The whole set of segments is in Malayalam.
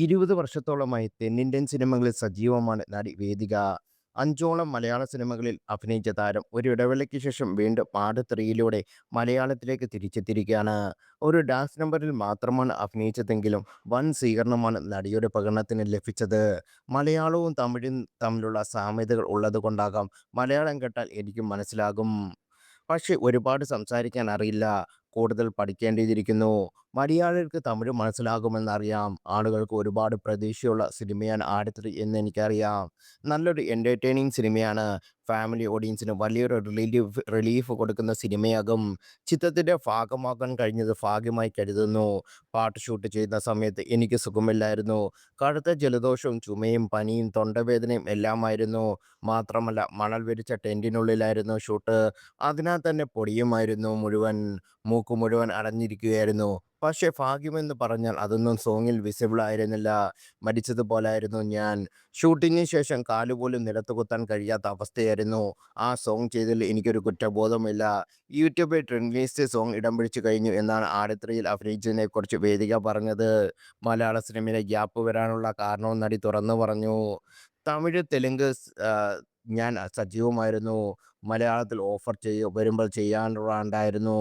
20 വർഷത്തോളമായി തെന്നിന്ത്യൻ സിനിമകളിൽ സജീവമാണ് നടി വേദിക. 5ഓളം മലയാള സിനിമകളിൽ അഭിനയിച്ച താരം ഒരു ഇടവേളയ്ക്ക് ശേഷം വീണ്ടും ആട് 3യിലൂടെ മലയാളത്തിലേക്ക് തിരിച്ചെത്തിയിരിക്കുകയാണ്. ഒരു ഡാൻസ് നമ്പറിൽ മാത്രമാണ് അഭിനയിച്ചതെങ്കിലും വൻ സ്വീകരണമാണ് നടിയുടെ പ്രകടനത്തിന് ലഭിച്ചത്. മലയാളവും തമിഴും തമ്മിലുള്ള സാമ്യതകൾ ഉള്ളതുകൊണ്ടാകാം മലയാളം കേട്ടാൽ എനിക്കും മനസ്സിലാകും. പക്ഷേ ഒരുപാട് സംസാരിക്കാൻ അറിയില്ല. കൂടുതൽ പഠിക്കേണ്ടിയിരിക്കുന്നു. മലയാളികൾക്ക് തമിഴ് മനസ്സിലാകുമെന്നറിയാം. ആളുകൾക്ക് ഒരുപാട് പ്രതീക്ഷയുള്ള സിനിമയാണ് ആട് 3 എന്നെനിക്കറിയാം. നല്ലൊരു എൻ്റർടൈനിങ് സിനിമയാണ്. ഫാമിലി ഓഡിയൻസിന് വലിയൊരു റിലീഫ് കൊടുക്കുന്ന സിനിമയാകും. ചിത്രത്തിൻ്റെ ഭാഗമാകാൻ കഴിഞ്ഞത് ഭാഗ്യമായി കരുതുന്നു. പാട്ട് ഷൂട്ട് ചെയ്യുന്ന സമയത്ത് എനിക്ക് സുഖമില്ലായിരുന്നു. കടുത്ത ജലദോഷവും ചുമയും പനിയും തൊണ്ടവേദനയും എല്ലാമായിരുന്നു. മാത്രമല്ല മണൽ വിരിച്ച ടെന്റിനുള്ളിലായിരുന്നു ഷൂട്ട്. അതിനാൽ തന്നെ പൊടിയുമായിരുന്നു മുഴുവൻ. മൂക്ക് മുഴുവൻ അടഞ്ഞിരിക്കുകയായിരുന്നു. പക്ഷേ ഭാഗ്യമെന്ന് പറഞ്ഞാൽ അതൊന്നും സോങ്ങിൽ വിസിബിൾ ആയിരുന്നില്ല. മരിച്ചതുപോലായിരുന്നു ഞാൻ. ഷൂട്ടിങ്ങിന് ശേഷം കാലുപോലും നിലത്ത് കുത്താൻ കഴിയാത്ത അവസ്ഥയായിരുന്നു. ആ സോങ് ചെയ്തതിൽ എനിക്കൊരു കുറ്റബോധവുമില്ല. യൂട്യൂബിൽ ട്രെൻഡ് ലിസ്റ്റ് സോങ് ഇടം പിടിച്ചു കഴിഞ്ഞു എന്നാണ് ആട് 3യിൽ അഭിനയിച്ചതിനെക്കുറിച്ച് വേദിക പറഞ്ഞത്. മലയാള സിനിമയിലെ ഗ്യാപ്പ് വരാനുള്ള കാരണവും നടി തുറന്നു പറഞ്ഞു. തമിഴ്, തെലുങ്ക് ഞാൻ സജീവമായിരുന്നു. മലയാളത്തിൽ ഓഫർ വരുമ്പോൾ ചെയ്യാറുണ്ടായിരുന്നു.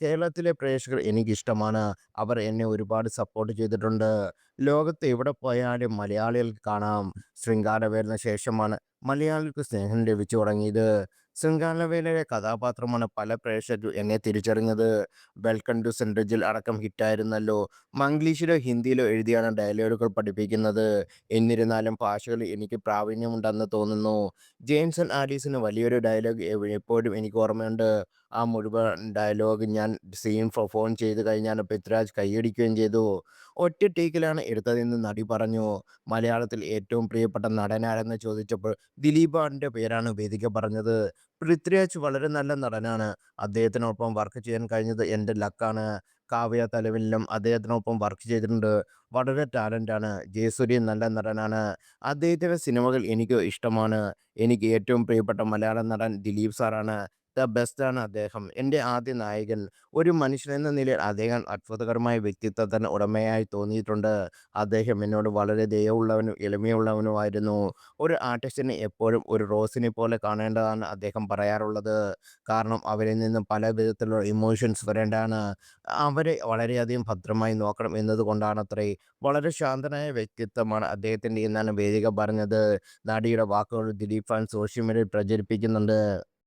കേരളത്തിലെ പ്രേക്ഷകർ എനിക്കിഷ്ടമാണ്. അവർ എന്നെ ഒരുപാട് സപ്പോർട്ട് ചെയ്തിട്ടുണ്ട്. ലോകത്ത് എവിടെ പോയാലും മലയാളികൾക്ക് കാണാം. ശൃംഗാരവേലിന് ശേഷമാണ് മലയാളികൾക്ക് സ്നേഹം ലഭിച്ചു തുടങ്ങിയത്. ശൃംഗാരവേലയിലെ കഥാപാത്രമാണ് പല പ്രേക്ഷകരും എന്നെ തിരിച്ചറിഞ്ഞത്. വെൽക്കം ടു സെൻട്രൽ അടക്കം ഹിറ്റായിരുന്നല്ലോ. മംഗ്ലീഷിലോ ഹിന്ദിയിലോ എഴുതിയാണ് ഡയലോഗുകൾ പഠിപ്പിക്കുന്നത്. എന്നിരുന്നാലും ഭാഷകളിൽ എനിക്ക് പ്രാവീണ്യമുണ്ടെന്ന് തോന്നുന്നു. ജെയിംസ് ആൻഡ് ആലീസിന് വലിയൊരു ഡയലോഗ് എപ്പോഴും എനിക്ക് ഓർമ്മയുണ്ട്. ആ മുഴുവൻ ഡയലോഗ് ഞാൻ സീൻ പെർഫോം ചെയ്ത് കഴിഞ്ഞാൽ പൃഥ്വിരാജ് കൈയടിക്കുകയും ചെയ്തു. ഒറ്റ ടേക്കിലാണ് എടുത്തതെന്ന് നടി പറഞ്ഞു. മലയാളത്തിൽ ഏറ്റവും പ്രിയപ്പെട്ട നടനാരെന്ന് ചോദിച്ചപ്പോൾ ദിലീപാറിൻ്റെ പേരാണ് വേദിക പറഞ്ഞത്. പൃഥ്വിരാജ് വളരെ നല്ല നടനാണ്. അദ്ദേഹത്തിനൊപ്പം വർക്ക് ചെയ്യാൻ കഴിഞ്ഞത് എൻ്റെ ലക്കാണ്. കാവ്യ തലവനിലും അദ്ദേഹത്തിനൊപ്പം വർക്ക് ചെയ്തിട്ടുണ്ട്. വളരെ ടാലൻ്റാണ്. ജയസൂര്യൻ നല്ല നടനാണ്. അദ്ദേഹത്തിൻ്റെ സിനിമകൾ എനിക്ക് ഇഷ്ടമാണ്. എനിക്ക് ഏറ്റവും പ്രിയപ്പെട്ട മലയാളം നടൻ ദിലീപ് സാറാണ്. ദ ബെസ്റ്റാണ് അദ്ദേഹം. എൻ്റെ ആദ്യ നായകൻ. ഒരു മനുഷ്യനെന്ന നിലയിൽ അദ്ദേഹം അത്ഭുതകരമായ വ്യക്തിത്വത്തിന് ഉടമയായി തോന്നിയിട്ടുണ്ട്. അദ്ദേഹം എന്നോട് വളരെ ദയയുള്ളവനും എളിമയുള്ളവനുമായിരുന്നു. ഒരു ആർട്ടിസ്റ്റിനെ എപ്പോഴും ഒരു റോസിനെ പോലെ കാണേണ്ടതാണ് അദ്ദേഹം പറയാറുള്ളത്. കാരണം അവരിൽ നിന്നും പല വിധത്തിലുള്ള ഇമോഷൻസ് വരേണ്ടതാണ്. അവരെ വളരെയധികം ഭദ്രമായി നോക്കണം എന്നതുകൊണ്ടാണത്രേ. വളരെ ശാന്തനായ വ്യക്തിത്വമാണ് അദ്ദേഹത്തിൻ്റെ എന്നാണ് വേദിക പറഞ്ഞത്. നടിയുടെ വാക്കുകൾ ദിലീപ് ഫാൻ സോഷ്യൽ മീഡിയയിൽ പ്രചരിപ്പിക്കുന്നുണ്ട്.